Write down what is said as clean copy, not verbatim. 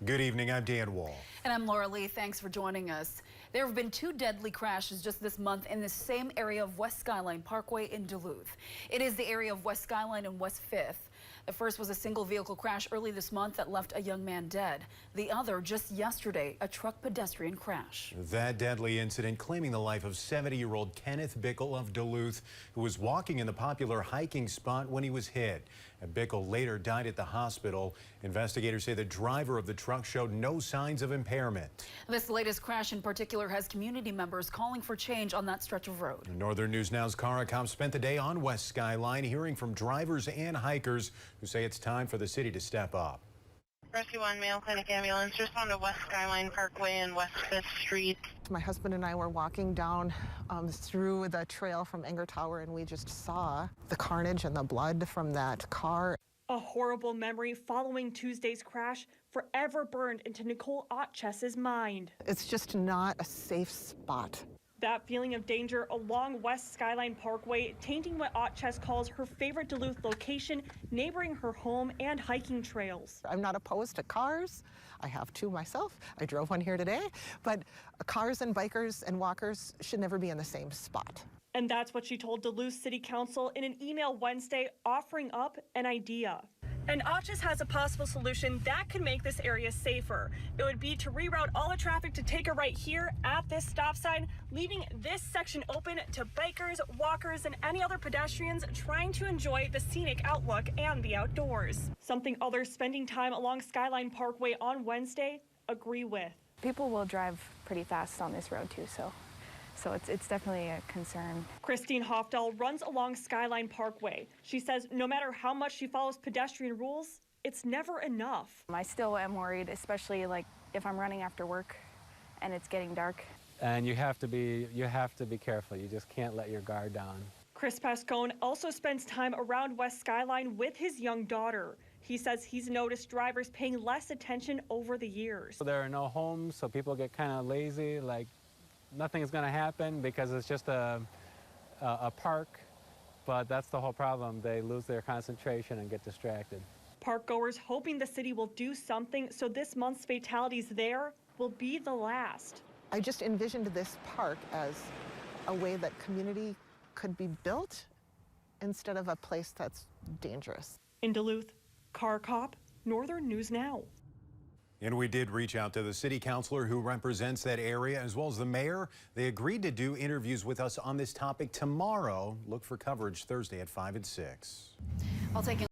Good evening, I'm Dan Wall. And I'm Laura Lee. Thanks for joining us. There have been 2 deadly crashes just this month in the same area of West Skyline Parkway in Duluth. It is the area of West Skyline and West 5th. The first was a single vehicle crash early this month that left a young man dead. The other just yesterday, a truck pedestrian crash. That deadly incident claiming the life of 70-year-old Kenneth Bickle of Duluth, who was walking in the popular hiking spot when he was hit. And Bickle later died at the hospital. Investigators say the driver of the truck showed no signs of impairment. This latest crash in particular has community members calling for change on that stretch of road. Northern News Now's Cara cops spent the day on West Skyline hearing from drivers and hikers who say it's time for the city to step up. Rescue 1 Mayo Clinic ambulance, respond to West Skyline Parkway and West 5th Street. My husband and I were walking down through the trail from Enger Tower, and we just saw the carnage and the blood from that car. A horrible memory following Tuesday's crash forever burned into Nicole Otchess's mind. It's just not a safe spot. That feeling of danger along West Skyline Parkway, tainting what Otchess calls her favorite Duluth location, neighboring her home and hiking trails. I'm not opposed to cars. I have 2 myself. I drove one here today. But cars and bikers and walkers should never be in the same spot. And that's what she told Duluth City Council in an email Wednesday, offering up an idea. And Otchess has a possible solution that could make this area safer. It would be to reroute all the traffic to take a right here at this stop sign, leaving this section open to bikers, walkers, and any other pedestrians trying to enjoy the scenic outlook and the outdoors. Something others spending time along Skyline Parkway on Wednesday agree with. People will drive pretty fast on this road too, so it's definitely a concern. Christine Hofdahl runs along Skyline Parkway. She says no matter how much she follows pedestrian rules, it's never enough. I still am worried, especially like if I'm running after work and it's getting dark. And you have to be careful. You just can't let your guard down. Chris Pascone also spends time around West Skyline with his young daughter. He says he's noticed drivers paying less attention over the years. There are no homes, so people get kind of lazy, like nothing is going to happen because it's just a park, but that's the whole problem. They lose their concentration and get distracted. Park goers hoping the city will do something so this month's fatalities there will be the last. I just envisioned this park as a way that community could be built instead of a place that's dangerous. In Duluth, Cara Kopp, Northern News Now. And we did reach out to the city councilor who represents that area, as well as the mayor. They agreed to do interviews with us on this topic tomorrow. Look for coverage Thursday at 5 and 6. I'll take